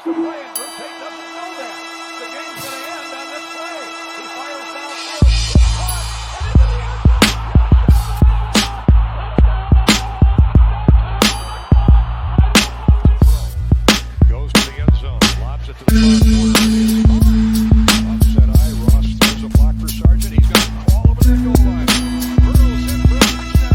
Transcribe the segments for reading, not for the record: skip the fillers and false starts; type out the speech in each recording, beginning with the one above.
the play, and Drew Tate doesn't know that. The game's going to end on this play. He fires downfield. It's caught, and into the end zone. Goes to the end zone, lobs it to the far corner. Upset eye, Ross throws a block for Sargent. He's going to crawl over that goal line. Hurdles in for a touchdown.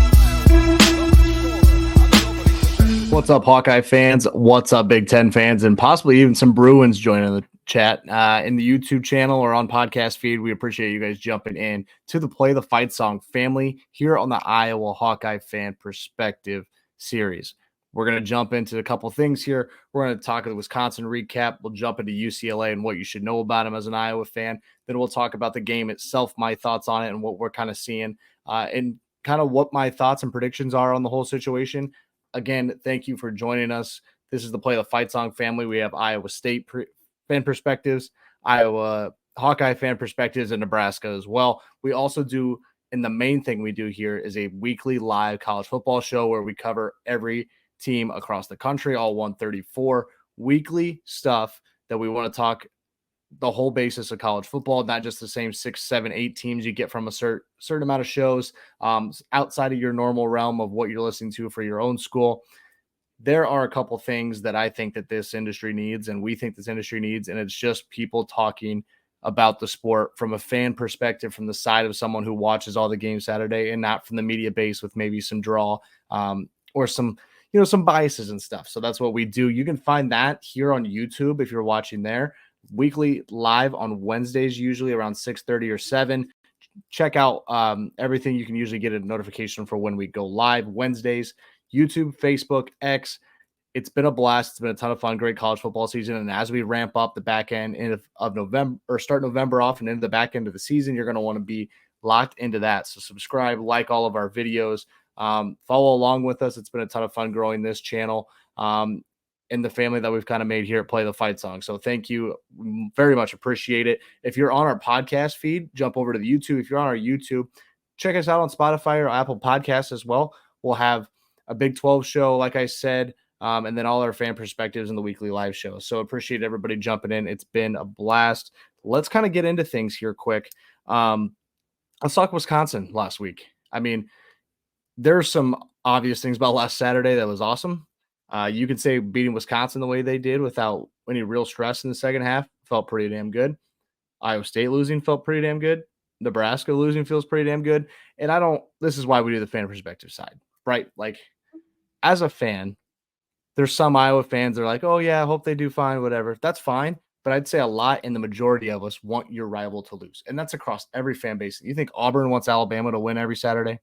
What's up, Hawkeye fans? What's up, Big Ten fans? And possibly even some Bruins joining the chat in the YouTube channel or on podcast feed. We appreciate you guys jumping in to the Play the Fight Song family here on the Iowa Hawkeye Fan Perspective series. We're going to jump into a couple things here. We're going to talk the Wisconsin recap. We'll jump into UCLA and what you should know about them as an Iowa fan. Then we'll talk about the game itself, my thoughts on it, and what we're kind of seeing, and kind of what my thoughts and predictions are on the whole situation. Again, thank you for joining us. This is the Play the Fight Song family. We have Iowa State fan perspectives, Iowa Hawkeye fan perspectives, and Nebraska as well. We also do, and the main thing we do here is a weekly live college football show where we cover every team across the country, all 134 weekly stuff that we want to talk the whole basis of college football, not just the same 6, 7, 8 teams you get from a certain amount of shows outside of your normal realm of what you're listening to for your own school. There are a couple things that I think that this industry needs, and we think this industry needs, and it's just people talking about the sport from a fan perspective, from the side of someone who watches all the games Saturday, and not from the media base with maybe some draw or some biases and stuff. So that's what we do. You can find that here on YouTube if you're watching there. Weekly live on Wednesdays, usually around 6:30 or 7. Check out everything. You can usually get a notification for when we go live Wednesdays. YouTube, Facebook, X. It's been a blast. It's been a ton of fun. Great college football season. And as we ramp up the back end of November, or start November off and into the back end of the season, you're going to want to be locked into that. So subscribe, like all of our videos, follow along with us. It's been a ton of fun growing this channel. In the family that we've kind of made here at Play the Fight Song. So thank you. Very much appreciate it. If you're on our podcast feed, jump over to the YouTube. If you're on our YouTube, check us out on Spotify or Apple Podcasts as well. We'll have a Big 12 show, like I said, and then all our fan perspectives in the weekly live show. So appreciate everybody jumping in. It's been a blast. Let's kind of get into things here quick. Let's talk Wisconsin last week. I mean, there's some obvious things about last Saturday that was awesome. You can say beating Wisconsin the way they did without any real stress in the second half felt pretty damn good. Iowa State losing felt pretty damn good. Nebraska losing feels pretty damn good. And this is why we do the fan perspective side, right? Like, as a fan, there's some Iowa fans that are like, oh yeah, I hope they do fine, whatever. That's fine. But I'd say a lot, and the majority of us want your rival to lose. And that's across every fan base. You think Auburn wants Alabama to win every Saturday?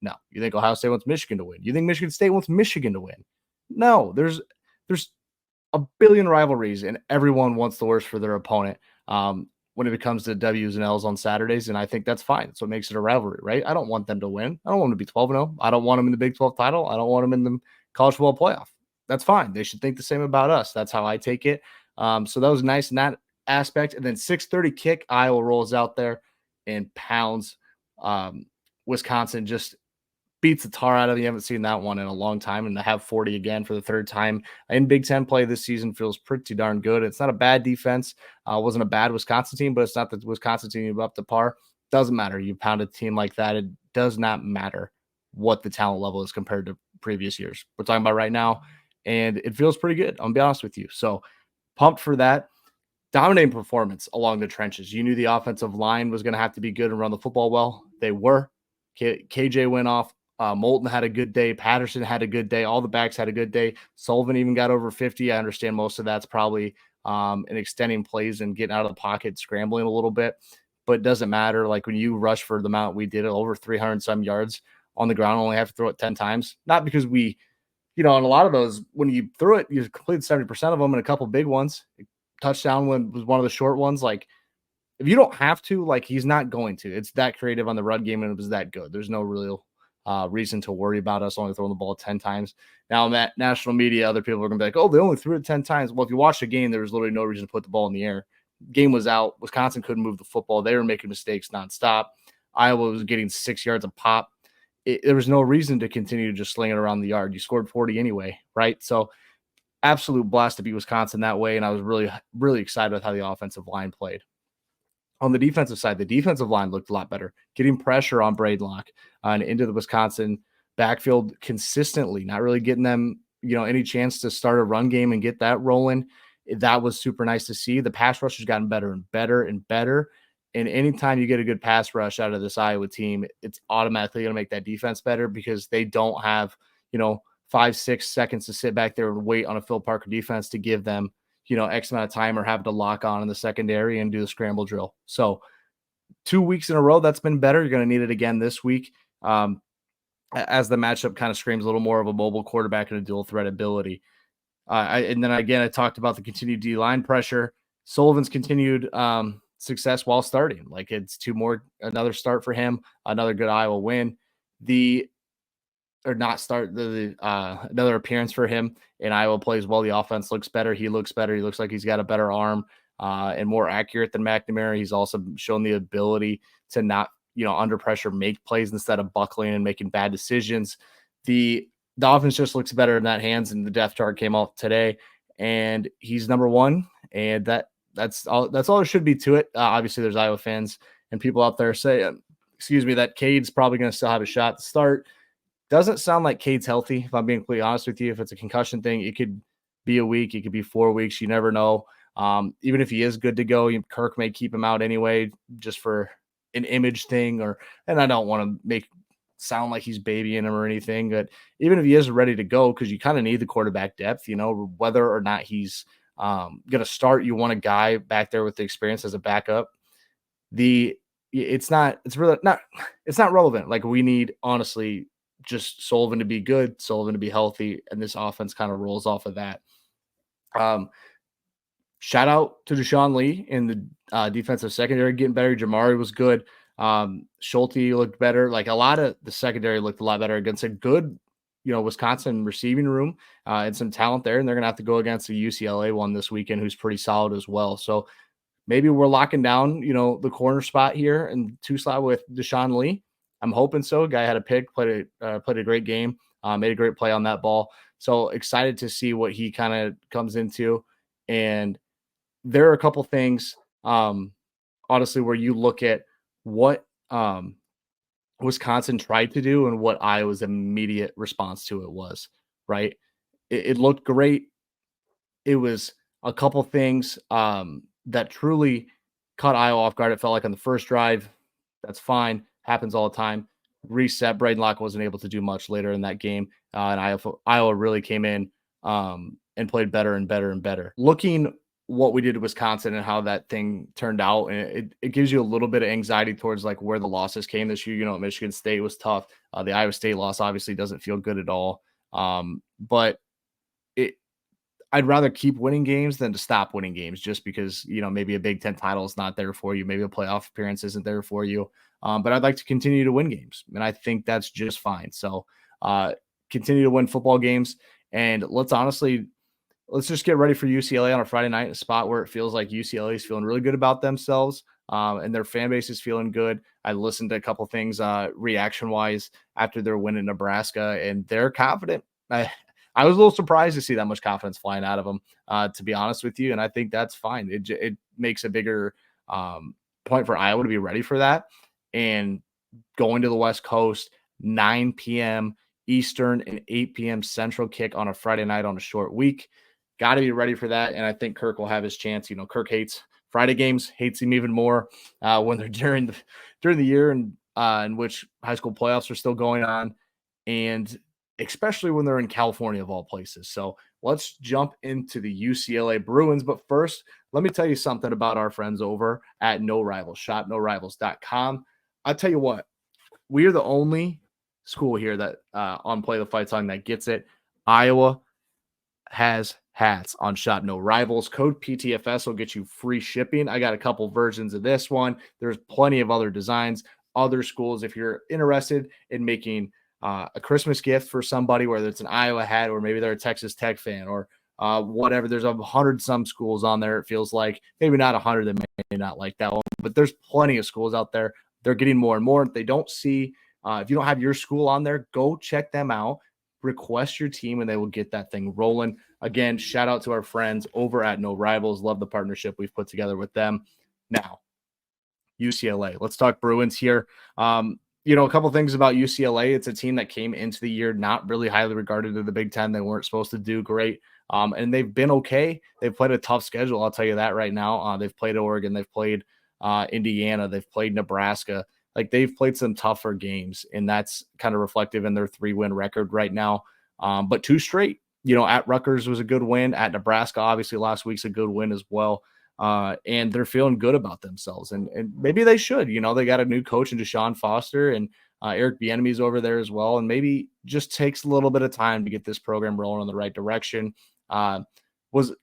No. You think Ohio State wants Michigan to win? You think Michigan State wants Michigan to win? No, there's a billion rivalries, and everyone wants the worst for their opponent when it comes to W's and L's on Saturdays, and I think that's fine. So it makes it a rivalry, right? I don't want them to win. I don't want them to be 12-0. I don't want them in the Big 12 title. I don't want them in the college football playoff. That's fine. They should think the same about us. That's how I take it. So that was nice in that aspect. And then 6:30 kick, Iowa rolls out there and pounds Wisconsin, just beats the tar out of them. You haven't seen that one in a long time, and to have 40 again for the third time in Big Ten play this season feels pretty darn good. It's not a bad defense. It wasn't a bad Wisconsin team, but it's not the Wisconsin team up to par. Doesn't matter. You pound a team like that. It does not matter what the talent level is compared to previous years. We're talking about right now, and it feels pretty good. I'm gonna be honest with you. So pumped for that. Dominating performance along the trenches. You knew the offensive line was going to have to be good and run the football well. They were. KJ went off. Moulton had a good day. Patterson had a good day. All the backs had a good day. Sullivan even got over 50. I understand most of that's probably in extending plays and getting out of the pocket, scrambling a little bit, but it doesn't matter. Like when you rush for the amount we did, over 300 some yards on the ground, only have to throw it 10 times. Not because we, in a lot of those, when you threw it, you completed 70% of them and a couple big ones. Touchdown was one of the short ones. Like, if you don't have to, like, he's not going to. It's that creative on the run game, and it was that good. There's no real reason to worry about us only throwing the ball 10 times. Now, in that national media, other people are going to be like, oh, they only threw it 10 times. Well, if you watch the game, there was literally no reason to put the ball in the air. Game was out. Wisconsin couldn't move the football. They were making mistakes nonstop. Iowa was getting 6 yards a pop. There was no reason to continue to just sling it around the yard. You scored 40 anyway, right? So absolute blast to beat Wisconsin that way, and I was really, really excited with how the offensive line played. On the defensive side, the defensive line looked a lot better, getting pressure on Braidlock and into the Wisconsin backfield consistently, not really getting them, any chance to start a run game and get that rolling. That was super nice to see. The pass rush has gotten better and better and better. And anytime you get a good pass rush out of this Iowa team, it's automatically going to make that defense better because they don't have, 5-6 seconds to sit back there and wait on a Phil Parker defense to give them, X amount of time or have to lock on in the secondary and do the scramble drill. So 2 weeks in a row, that's been better. You're going to need it again this week. As the matchup kind of screams a little more of a mobile quarterback and a dual threat ability. And then again, I talked about the continued D-line pressure. Sullivan's continued success while starting. Like it's another start for him, another good Iowa win. Another appearance for him in Iowa plays well. The offense looks better. He looks better. He looks like he's got a better arm and more accurate than McNamara. He's also shown the ability to not, under pressure, make plays instead of buckling and making bad decisions. The offense just looks better in that hands, and the depth chart came out today, and he's number one. And that's all there should be to it. Obviously, there's Iowa fans and people out there say, that Cade's probably going to still have a shot to start. Doesn't sound like Cade's healthy, if I'm being completely honest with you. If it's a concussion thing, it could be a week, it could be 4 weeks. You never know. Even if he is good to go, Kirk may keep him out anyway, just for an image thing, and I don't want to sound like he's babying him or anything, but even if he is ready to go, because you kind of need the quarterback depth, whether or not he's going to start, you want a guy back there with the experience as a backup. It's not relevant. Like we need, honestly, just Sullivan to be good, Sullivan to be healthy, and this offense kind of rolls off of that. Shout out to Deshaun Lee in the defensive secondary getting better. Jamari was good. Schulte looked better. Like a lot of the secondary looked a lot better against a good, Wisconsin receiving room and some talent there. And they're going to have to go against the UCLA one this weekend, who's pretty solid as well. So maybe we're locking down, the corner spot here and two slot with Deshaun Lee. I'm hoping so. Guy had a pick, played a great game, made a great play on that ball. So excited to see what he kind of comes into. And there are a couple things, honestly, where you look at what Wisconsin tried to do and what Iowa's immediate response to it was, right? It looked great. It was a couple things that truly caught Iowa off guard. It felt like on the first drive, that's fine. Happens all the time. Reset. Braidlock wasn't able to do much later in that game. And Iowa really came in and played better and better and better. Looking what we did to Wisconsin and how that thing turned out, and it gives you a little bit of anxiety towards like where the losses came this year. Michigan State was tough. The Iowa State loss obviously doesn't feel good at all. But I'd rather keep winning games than to stop winning games just because, maybe a Big Ten title is not there for you. Maybe a playoff appearance isn't there for you. But I'd like to continue to win games, and I think that's just fine. So continue to win football games, and let's just get ready for UCLA on a Friday night, a spot where it feels like UCLA is feeling really good about themselves and their fan base is feeling good. I listened to a couple things reaction-wise after their win in Nebraska, and they're confident. I was a little surprised to see that much confidence flying out of them, to be honest with you, and I think that's fine. It makes a bigger point for Iowa to be ready for that. And going to the West Coast, 9 p.m. Eastern and 8 p.m. Central kick on a Friday night on a short week. Got to be ready for that, and I think Kirk will have his chance. Kirk hates Friday games, hates him even more when they're during the year and in which high school playoffs are still going on, and especially when they're in California of all places. So let's jump into the UCLA Bruins. But first, let me tell you something about our friends over at No Rivals, shopnorivals.com. I'll tell you what, we are the only school here that on Play the Fight Song that gets it. Iowa has hats on Shop No Rivals. Code PTFS will get you free shipping. I got a couple versions of this one. There's plenty of other designs, other schools. If you're interested in making a Christmas gift for somebody, whether it's an Iowa hat or maybe they're a Texas Tech fan or whatever, there's 100 some schools on there. It feels like maybe not 100 that may not like that one, but there's plenty of schools out there. They're getting more and more. If they don't see, if you don't have your school on there, go check them out. Request your team and they will get that thing rolling. Again, shout out to our friends over at No Rivals. Love the partnership we've put together with them. Now, UCLA. Let's talk Bruins here. A couple things about UCLA. It's a team that came into the year not really highly regarded in the Big Ten. They weren't supposed to do great. And they've been okay. They've played a tough schedule. I'll tell you that right now. They've played Oregon. They've played Indiana. They've played Nebraska. Like, they've played some tougher games, and that's kind of reflective in their 3-win record right now. But 2 straight, at Rutgers was a good win. At Nebraska, obviously last week's a good win as well. And they're feeling good about themselves, and maybe they should. They got a new coach in Deshaun Foster, and Eric Bieniemy's over there as well, and maybe just takes a little bit of time to get this program rolling in the right direction. Was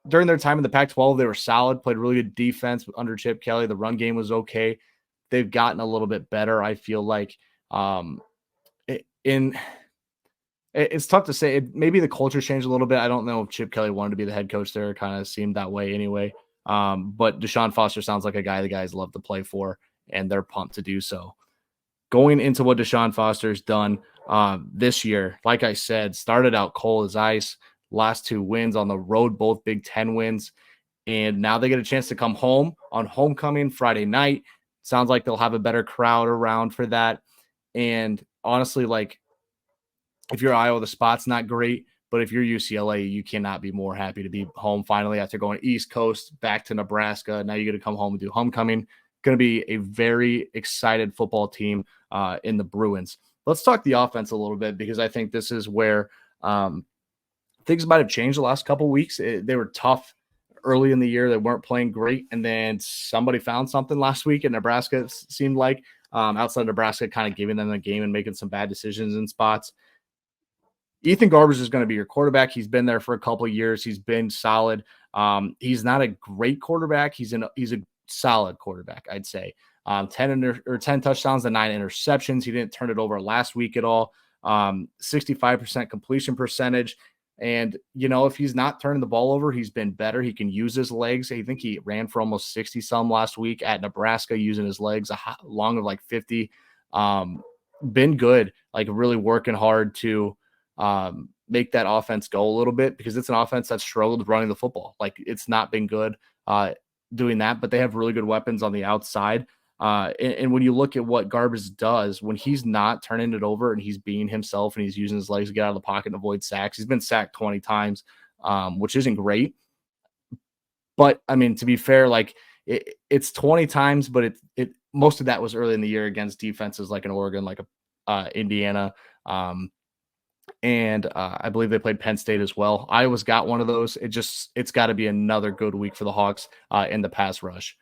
during their time in the Pac-12, they were solid, played really good defense under Chip Kelly. The run game was okay. They've gotten a little bit better, I feel like. It's tough to say. Maybe the culture changed a little bit. I don't know if Chip Kelly wanted to be the head coach there. It kind of seemed that way anyway. But Deshaun Foster sounds like a guy the guys love to play for, and they're pumped to do so. Going into what Deshaun Foster's done this year, like I said, started out cold as ice. Last 2 wins on the road, both Big Ten wins. And now they get a chance to come home on homecoming Friday night. Sounds like they'll have a better crowd around for that. And honestly, like, if you're Iowa, the spot's not great. But if you're UCLA, you cannot be more happy to be home finally after going East Coast back to Nebraska. Now you get to come home and do homecoming. Going to be a very excited football team in the Bruins. Let's talk the offense a little bit, because I think this is where things might have changed the last couple of weeks. They were tough early in the year. They weren't playing great. And then somebody found something last week in Nebraska, it seemed like, outside of Nebraska kind of giving them the game and making some bad decisions in spots. Ethan Garbers is going to be your quarterback. He's been there for a couple of years. He's been solid. He's not a great quarterback. He's a solid quarterback, I'd say. 10 touchdowns and 9 interceptions. He didn't turn it over last week at all. 65% completion percentage. And, if he's not turning the ball over, he's been better. He can use his legs. I think he ran for almost 60-some last week at Nebraska using his legs, long of like 50. Been good, like really working hard to make that offense go a little bit, because it's an offense that struggled running the football. Like, it's not been good doing that, but they have really good weapons on the outside. And when you look at what Garbers does, when he's not turning it over and he's being himself and he's using his legs to get out of the pocket and avoid sacks, he's been sacked 20 times, which isn't great. But I mean, to be fair, like it's 20 times, but it most of that was early in the year against defenses like an Oregon, like Indiana, and I believe they played Penn State as well. Iowa's got one of those. It's got to be another good week for the Hawks in the pass rush.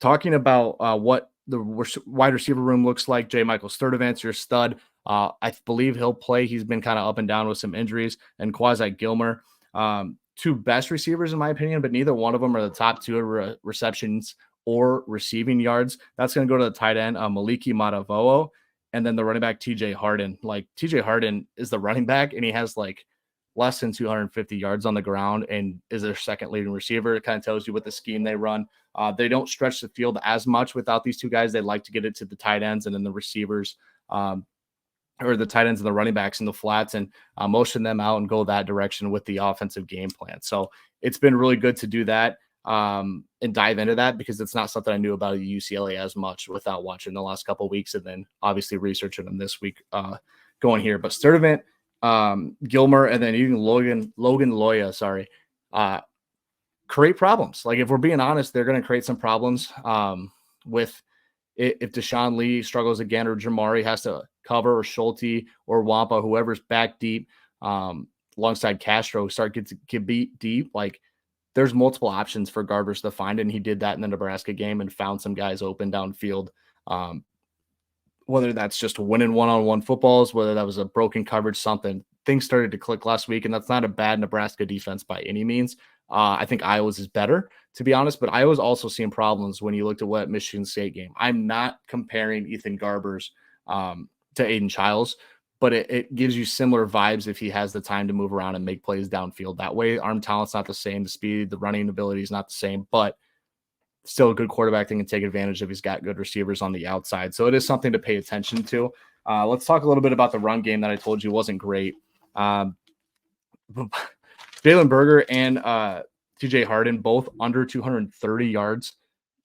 Talking about what the wide receiver room looks like, J. Michael Sturdivant's your stud. I believe he'll play. He's been kind of up and down with some injuries. And Quasi Gilmer, 2 best receivers in my opinion, but neither one of them are the top 2 receptions or receiving yards. That's going to go to the tight end, Maliki Matavoo. And then the running back, TJ Harden. Like, TJ Harden is the running back, and he has like less than 250 yards on the ground and is their second leading receiver. It kind of tells you what the scheme they run. They don't stretch the field as much without these 2 guys. They like to get it to the tight ends and then the receivers, or the tight ends and the running backs in the flats, and motion them out and go that direction with the offensive game plan. So it's been really good to do that and dive into that, because it's not something I knew about UCLA as much without watching the last couple of weeks, and then obviously researching them this week going here. But Sturdivant, Gilmer, and then even Logan Loya, create problems. Like, if we're being honest, they're going to create some problems with if Deshaun Lee struggles again, or Jamari has to cover, or Schulte or Wampa, whoever's back deep alongside Castro, get beat deep. Like, there's multiple options for Garbers to find, and he did that in the Nebraska game and found some guys open downfield. Whether that's just winning one-on-one footballs, whether that was a broken coverage, something. Things started to click last week, and that's not a bad Nebraska defense by any means. I think Iowa's is better, to be honest, but Iowa's also seeing problems when you looked at what Michigan State game. I'm not comparing Ethan Garbers to Aiden Childs, but it gives you similar vibes if he has the time to move around and make plays downfield that way. Arm talent's not the same. The speed, the running ability is not the same, but still a good quarterback that can take advantage of. He's got good receivers on the outside. So it is something to pay attention to. Let's talk a little bit about the run game that I told you wasn't great. Jalen Berger and TJ Harden both under 230 yards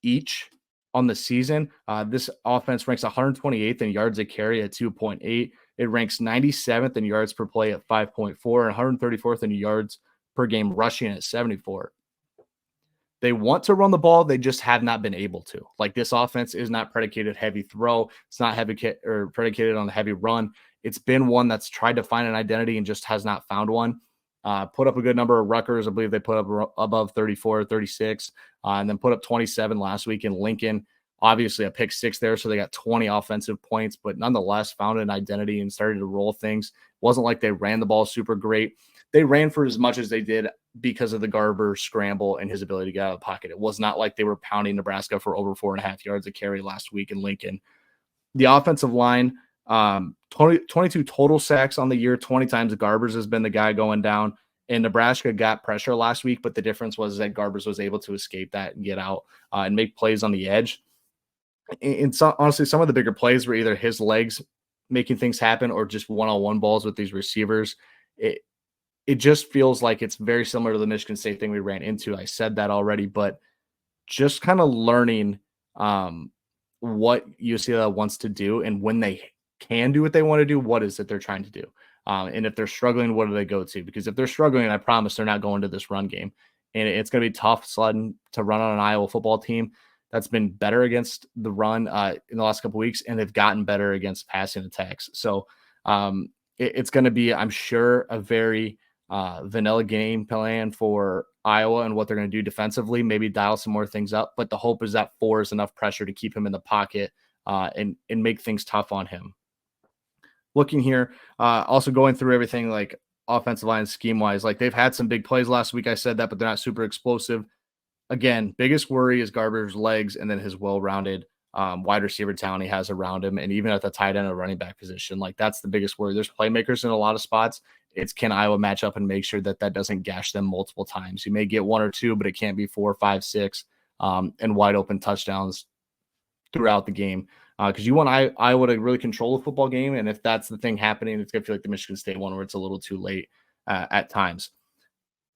each on the season. This offense ranks 128th in yards a carry at 2.8. It ranks 97th in yards per play at 5.4 and 134th in yards per game rushing at 74. They want to run the ball. They just have not been able to. Like, this offense is not predicated heavy throw. It's not predicated on a heavy run. It's been one that's tried to find an identity and just has not found one. Put up a good number of Rutgers. I believe they put up above 34, 36, and then put up 27 last week in Lincoln. Obviously a pick six there, so they got 20 offensive points, but nonetheless found an identity and started to roll things. It wasn't like they ran the ball super great. They ran for as much as they did because of the Garber scramble and his ability to get out of the pocket. It was not like they were pounding Nebraska for over 4.5 yards a carry last week in Lincoln. The offensive line, 22 total sacks on the year. 20 times Garbers has been the guy going down. And Nebraska got pressure last week, but the difference was that Garbers was able to escape that and get out and make plays on the edge. And so, honestly, some of the bigger plays were either his legs making things happen or just one-on-one balls with these receivers. It just feels like it's very similar to the Michigan State thing we ran into. I said that already, but just kind of learning what UCLA wants to do, and when they can do what they want to do, what is it they're trying to do? And if they're struggling, what do they go to? Because if they're struggling, I promise they're not going to this run game. And it's going to be tough sledding to run on an Iowa football team that's been better against the run in the last couple of weeks, and they've gotten better against passing attacks. So it's going to be, I'm sure, a very vanilla game plan for Iowa and what they're going to do defensively, maybe dial some more things up. But the hope is that 4 is enough pressure to keep him in the pocket and make things tough on him. Looking here, also going through everything like offensive line scheme wise, like they've had some big plays last week. I said that, but they're not super explosive. Again, biggest worry is Garber's legs and then his well-rounded wide receiver talent he has around him. And even at the tight end or running back position, like that's the biggest worry. There's playmakers in a lot of spots. It's can Iowa match up and make sure that that doesn't gash them multiple times. You may get 1 or 2, but it can't be 4, 5, 6 and wide open touchdowns throughout the game. Because you want Iowa to really control the football game. And if that's the thing happening, it's going to feel like the Michigan State one where it's a little too late at times.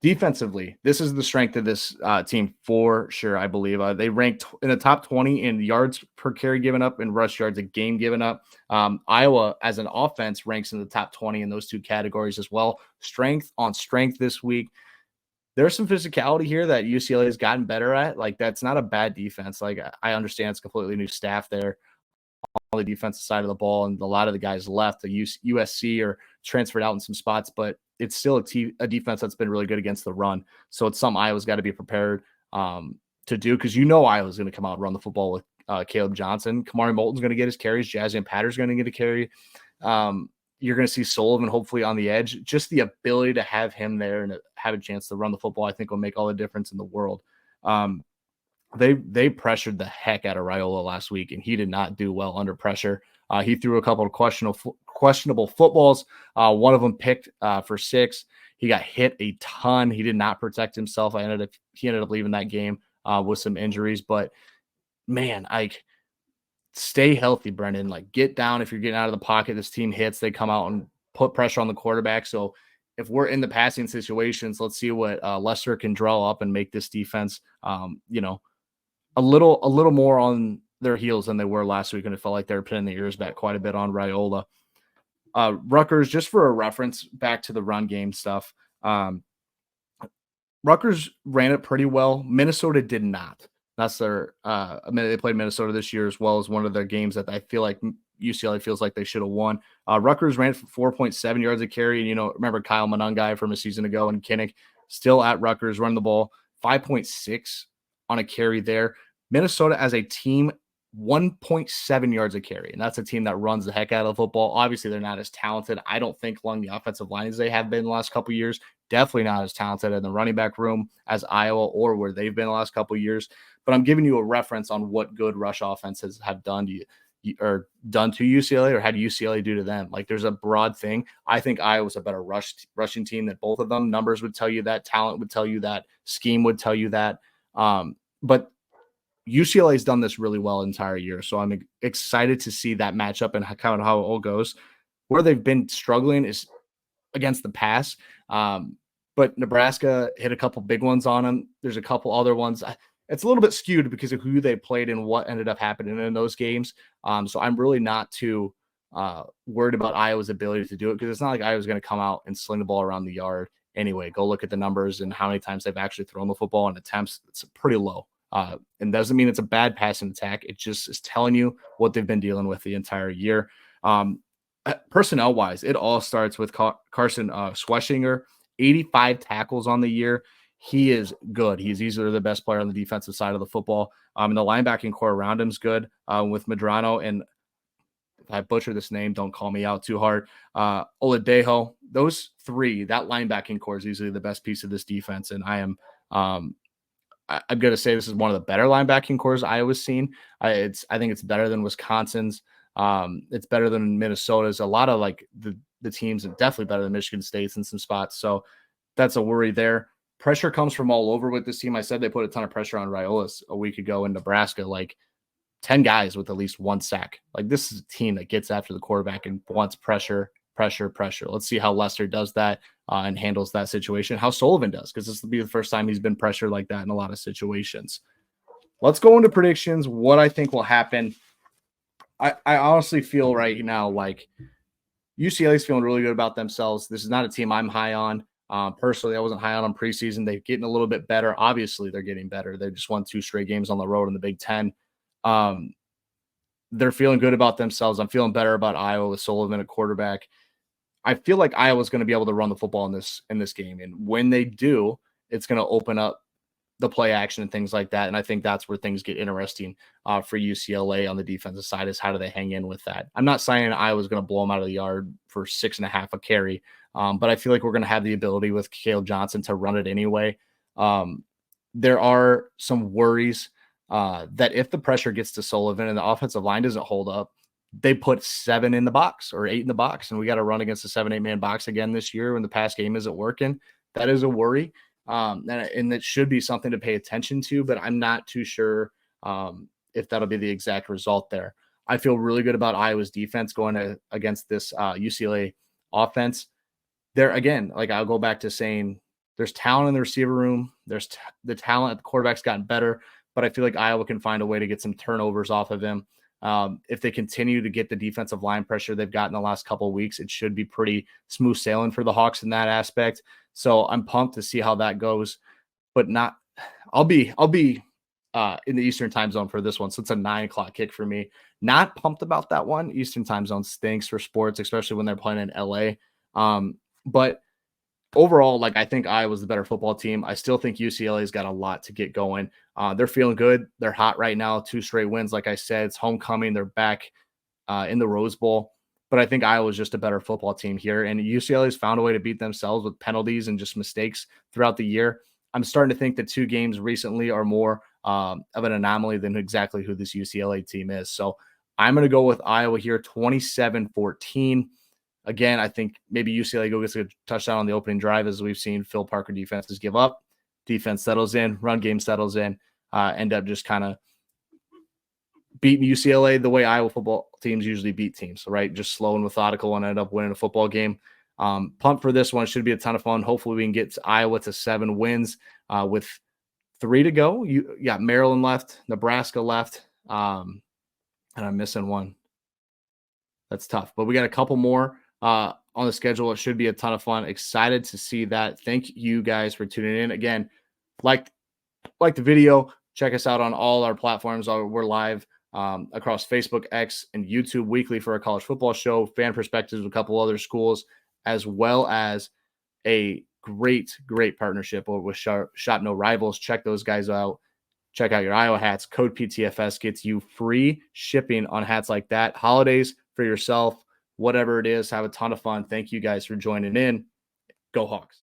Defensively, this is the strength of this team for sure, I believe. They ranked in the top 20 in yards per carry given up and rush yards a game given up. Iowa, as an offense, ranks in the top 20 in those two categories as well. Strength on strength this week. There's some physicality here that UCLA has gotten better at. Like, that's not a bad defense. Like, I understand it's completely new staff there on the defensive side of the ball, and a lot of the guys left. The USC or transferred out in some spots, but it's still a defense that's been really good against the run. So it's something Iowa's got to be prepared to do, because Iowa's going to come out and run the football with Caleb Johnson. Kamari Moulton's going to get his carries. Jazzy Patter's going to get a carry. You're going to see Sullivan hopefully on the edge. Just the ability to have him there and have a chance to run the football, I think, will make all the difference in the world. They pressured the heck out of Raiola last week, and he did not do well under pressure. He threw a couple of questionable footballs. One of them picked for 6. He got hit a ton. He did not protect himself. He ended up leaving that game with some injuries. But man, stay healthy, Brendan. Like, get down if you're getting out of the pocket. This team hits. They come out and put pressure on the quarterback. So if we're in the passing situations, let's see what Lester can draw up and make this defense, a little more on their heels than they were last week, and it felt like they were pinning the ears back quite a bit on Raiola. Rutgers, just for a reference back to the run game stuff, Rutgers ran it pretty well. Minnesota did not. That's their they played Minnesota this year as well as one of their games that I feel like UCLA feels like they should have won. Rutgers ran for 4.7 yards a carry, and remember Kyle Monangai from a season ago, and Kinnick still at Rutgers running the ball 5.6 on a carry there. Minnesota as a team, 1.7 yards a carry, and that's a team that runs the heck out of the football. Obviously, they're not as talented, I don't think, along the offensive line as they have been the last couple of years. Definitely not as talented in the running back room as Iowa or where they've been the last couple of years. But I'm giving you a reference on what good rush offenses have done to you, or done to UCLA, or had UCLA do to them. Like, there's a broad thing. I think Iowa's a better rushing team than both of them. Numbers would tell you that. Talent would tell you that. Scheme would tell you that. But UCLA's done this really well the entire year. So I'm excited to see that matchup and kind of how it all goes. Where they've been struggling is against the pass. but Nebraska hit a couple big ones on them. There's a couple other ones. It's a little bit skewed because of who they played and what ended up happening in those games. So I'm really not too worried about Iowa's ability to do it, because it's not like Iowa's going to come out and sling the ball around the yard anyway. Go look at the numbers and how many times they've actually thrown the football in attempts. It's pretty low. And doesn't mean it's a bad passing attack. It just is telling you what they've been dealing with the entire year. Personnel wise, it all starts with Carson Schweschinger, 85 tackles on the year. He is good. He's easily the best player on the defensive side of the football. And the linebacking core around him is good, with Medrano, and if I butcher this name, don't call me out too hard, Oladejo. Those three, that linebacking core is easily the best piece of this defense. And I'm going to say this is one of the better linebacking cores Iowa's seen. I think it's better than Wisconsin's. It's better than Minnesota's. A lot of like the teams, and definitely better than Michigan State's in some spots. So that's a worry there. Pressure comes from all over with this team. I said they put a ton of pressure on Raiola a week ago in Nebraska, like 10 guys with at least one sack. Like, this is a team that gets after the quarterback and wants pressure. Let's see how Lester does that and handles that situation, how Sullivan does, because this will be the first time he's been pressured like that in a lot of situations. Let's go into predictions, what I think will happen. I honestly feel right now like UCLA is feeling really good about themselves. This is not a team I'm high on. Personally, I wasn't high on them preseason. They're getting a little bit better. Obviously, they're getting better. They just won 2 straight games on the road in the Big Ten. They're feeling good about themselves. I'm feeling better about Iowa with Sullivan at quarterback. I feel like Iowa's going to be able to run the football in this game. And when they do, it's going to open up the play action and things like that. And I think that's where things get interesting for UCLA on the defensive side, is how do they hang in with that? I'm not saying Iowa's going to blow them out of the yard for 6.5 a carry, but I feel like we're going to have the ability with Caleb Johnson to run it anyway. There are some worries that if the pressure gets to Sullivan and the offensive line doesn't hold up, they put 7 in the box or 8 in the box, and we got to run against a 7-8 man box again this year when the pass game isn't working. That is a worry. And it should be something to pay attention to, but I'm not too sure if that'll be the exact result there. I feel really good about Iowa's defense going against this UCLA offense. There again, like, I'll go back to saying there's talent in the receiver room. There's the talent at the quarterback's gotten better, but I feel like Iowa can find a way to get some turnovers off of him. If they continue to get the defensive line pressure they've gotten the last couple of weeks, it should be pretty smooth sailing for the Hawks in that aspect. So I'm pumped to see how that goes, but I'll be in the Eastern time zone for this one. So it's a 9:00 kick for me. Not pumped about that one. Eastern time zone stinks for sports, especially when they're playing in LA. But overall, like, I think Iowa's the better football team. I still think UCLA's got a lot to get going. They're feeling good. They're hot right now. 2 straight wins. Like I said, it's homecoming. They're back in the Rose Bowl. But I think Iowa's just a better football team here. And UCLA's found a way to beat themselves with penalties and just mistakes throughout the year. I'm starting to think the 2 games recently are more of an anomaly than exactly who this UCLA team is. So I'm going to go with Iowa here, 27-14. Again, I think maybe UCLA gets a touchdown on the opening drive, as we've seen Phil Parker defenses give up. Defense settles in, run game settles in, end up just kind of beating UCLA the way Iowa football teams usually beat teams, right? Just slow and methodical, and end up winning a football game. Pumped for this one. Should be a ton of fun. Hopefully we can get Iowa to 7 wins with 3 to go. You got Maryland left, Nebraska left, and I'm missing one. That's tough, but we got a couple more on the schedule. It should be a ton of fun. Excited to see that. Thank you guys for tuning in. Again, like the video. Check us out on all our platforms. We're live across Facebook, X, and YouTube weekly for a college football show, fan perspectives with a couple other schools, as well as a great partnership with Shop No Rivals. Check those guys out. Check out your Iowa hats. Code PTFS gets you free shipping on hats like that. Holidays for yourself, whatever it is. Have a ton of fun. Thank you guys for joining in. Go Hawks.